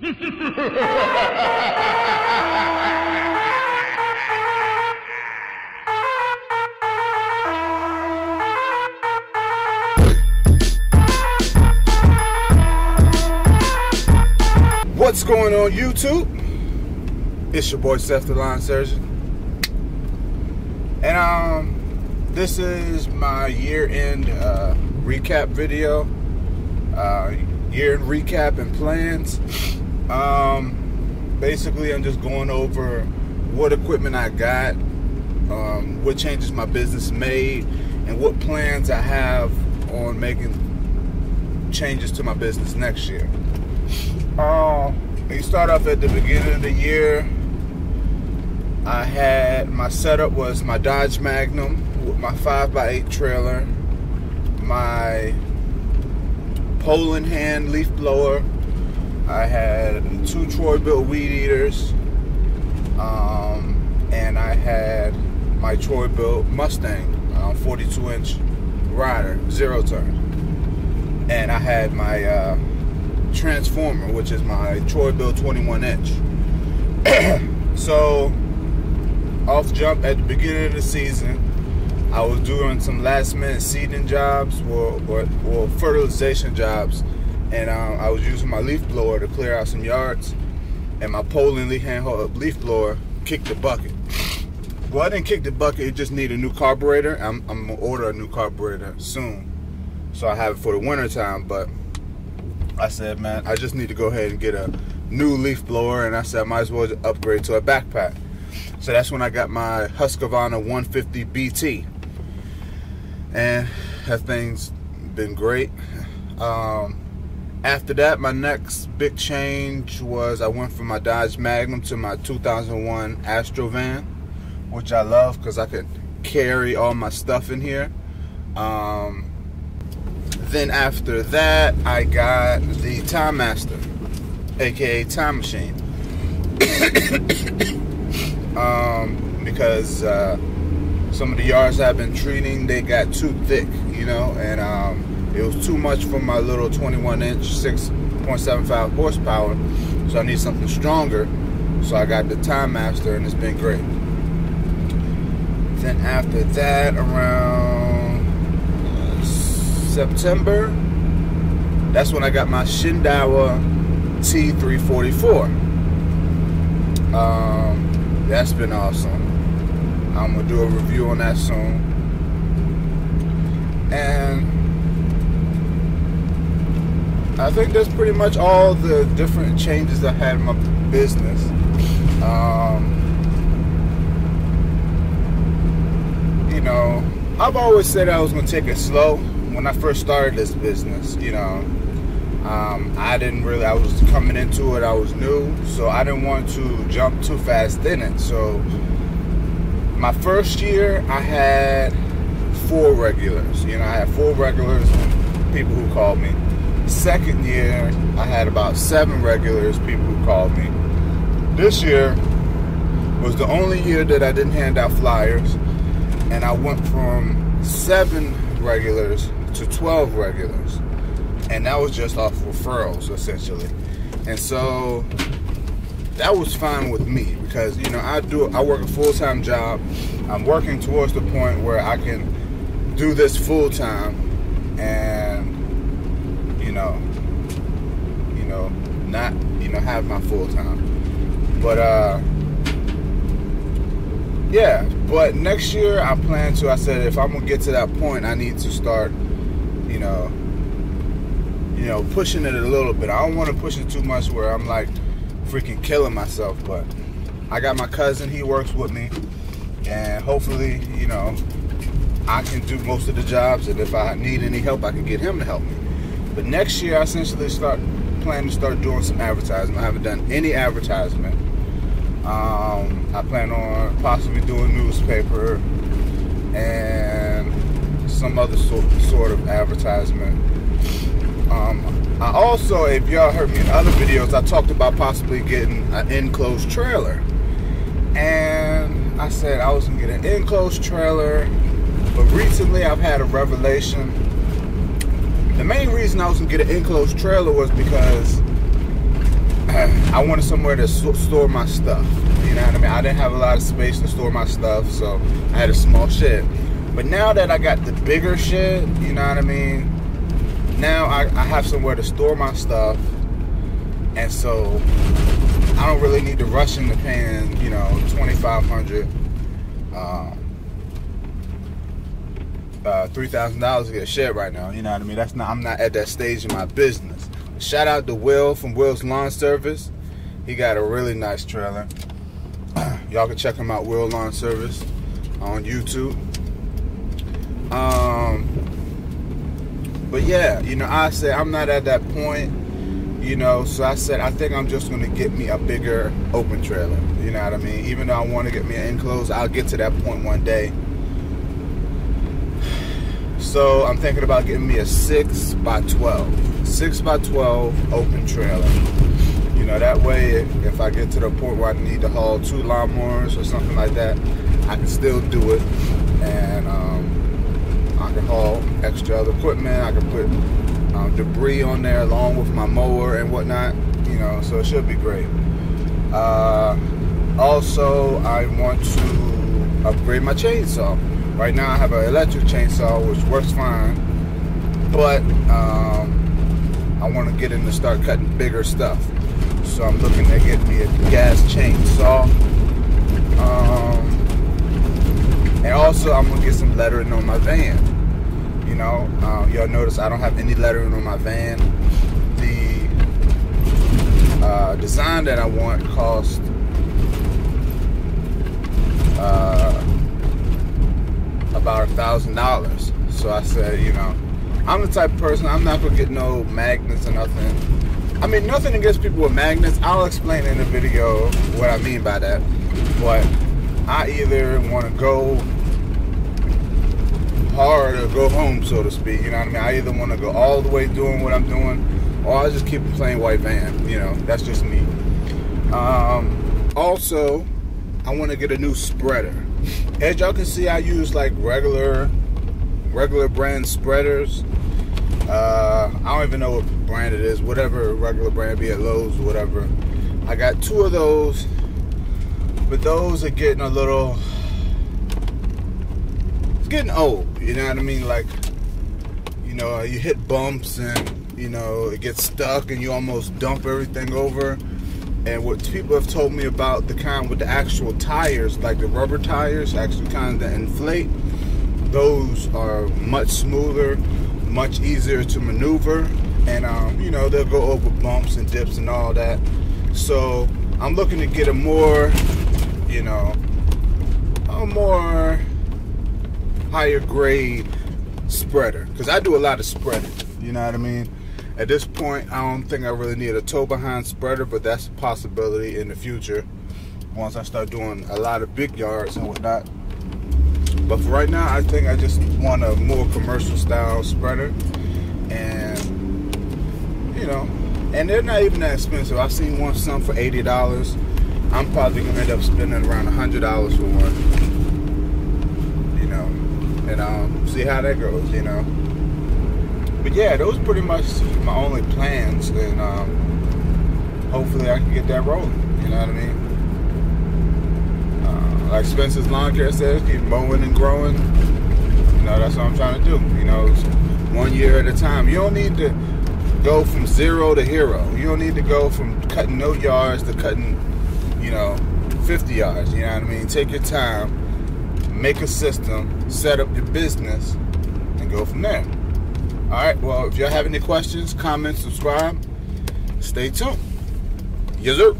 What's going on, YouTube? It's your boy Seth the Line Surgeon, and this is my year-end recap video. Year-end recap and plans. Basically, I'm just going over what equipment I got, what changes my business made, and what plans I have on making changes to my business next year. You start off at the beginning of the year. I had my setup was my Dodge Magnum with my 5x8 trailer, my Poland hand leaf blower. I had 2 Troy-Bilt weed eaters, and I had my Troy-Bilt Mustang 42-inch rider, 0-turn, and I had my transformer, which is my Troy-Bilt 21-inch. So, off jump at the beginning of the season, I was doing some last-minute seeding jobs or fertilization jobs, and I was using my leaf blower to clear out some yards, and my Poland handheld leaf blower kicked the bucket. Well, I didn't kick the bucket; it just needed a new carburetor. I'm gonna order a new carburetor soon, so I have it for the winter time, but I said, man, I just need to go ahead and get a new leaf blower, and I said I might as well upgrade to a backpack. So that's when I got my Husqvarna 150 BT, and that thing's been great. After that, my next big change was I went from my Dodge Magnum to my 2001 Astrovan, which I love because I could carry all my stuff in here. Then after that, I got the Time Master, aka Time Machine, because some of the yards I've been treating, they got too thick, you know, and it was too much for my little 21-inch 6.75 horsepower, so I need something stronger. So I got the Time Master, and it's been great. Then after that, around September, that's when I got my Shindaiwa T344. That's been awesome. I'm gonna do a review on that soon. And I think that's pretty much all the different changes I had in my business. You know, I've always said I was gonna take it slow when I first started this business. You know, I was coming into it, I was new, so I didn't want to jump too fast in it. So my first year, I had 4 regulars. You know, I had 4 regulars, people who called me. Second year, I had about 7 regulars, people who called me. This year was the only year that I didn't hand out flyers, and I went from 7 regulars to 12 regulars, and that was just off referrals, essentially. And so that was fine with me because, you know, I work a full-time job. I'm working towards the point where I can do this full-time and not have my full-time. But yeah, but next year I plan to, I said, if I'm gonna get to that point, I need to start pushing it a little bit. I don't want to push it too much where I'm like freaking killing myself, but I got my cousin, he works with me, and hopefully, you know, I can do most of the jobs, and if I need any help, I can get him to help me. But next year, I essentially plan to start doing some advertising. I haven't done any advertisement. I plan on possibly doing newspaper and some other sort of advertisement. I also, if y'all heard me in other videos, I talked about possibly getting an enclosed trailer. And I said I was gonna get an enclosed trailer, but recently I've had a revelation. The main reason I was gonna get an enclosed trailer was because I wanted somewhere to store my stuff. You know what I mean? I didn't have a lot of space to store my stuff, so I had a small shed. But now that I got the bigger shed, you know what I mean? Now I have somewhere to store my stuff, and so I don't really need to rush into paying, you know, $2,500, $3,000 to get a shed right now. You know what I mean? I'm not at that stage in my business. Shout out to Will from Will's Lawn Service. He got a really nice trailer. Y'all can check him out, Will Lawn Service, on YouTube. But yeah, you know, I said I'm not at that point, you know, so I said I think I'm just going to get me a bigger open trailer. You know what I mean? Even though I want to get me an enclosed, I'll get to that point one day. So I'm thinking about getting me a 6x12 open trailer. You know, that way if I get to the point where I need to haul 2 lawnmowers or something like that, I can still do it. And I can haul extra other equipment. I can put debris on there along with my mower and whatnot. You know, so it should be great. Also, I want to upgrade my chainsaw. Right now I have an electric chainsaw which works fine, but I want to get in to start cutting bigger stuff. So I'm looking at getting me a gas chainsaw. And also I'm going to get some lettering on my van. You know, y'all notice I don't have any lettering on my van. The design that I want cost about $1,000. So I said, you know, I'm the type of person, I'm not gonna get no magnets or nothing. I mean, nothing against people with magnets. I'll explain in the video what I mean by that. But I either want to go hard or go home, so to speak. You know what I mean? I either want to go all the way doing what I'm doing, or I'll just keep a plain white van. You know, that's just me. Also, I want to get a new spreader. As y'all can see, I use like regular brand spreaders. I don't even know what brand it is. Whatever regular brand, be it Lowe's or whatever. I got 2 of those, but those are getting a little, it's getting old. You know what I mean? Like, you know, you hit bumps and, you know, it gets stuck and you almost dump everything over. And what people have told me about the kind with the actual tires, like the rubber tires, actually kind that inflate, those are much smoother, much easier to maneuver, and you know, they'll go over bumps and dips and all that. So I'm looking to get a more, you know, a more higher grade spreader, because I do a lot of spreading. You know what I mean? At this point, I don't think I really need a tow behind spreader, but that's a possibility in the future once I start doing a lot of big yards and whatnot. But for right now, I think I just want a more commercial style spreader. And, you know, and they're not even that expensive. I've seen some for $80. I'm probably going to end up spending around $100 for one. You know, and see how that goes, you know. But yeah, those are pretty much my only plans, and hopefully I can get that rolling. You know what I mean? Like Spencer's Lawn Care says, keep mowing and growing. You know, that's what I'm trying to do. You know, it's 1 year at a time. You don't need to go from 0 to hero. You don't need to go from cutting no yards to cutting, you know, 50 yards. You know what I mean? Take your time, make a system, set up your business, and go from there. Alright, well, if y'all have any questions, comments, subscribe, stay tuned. Yes, sir.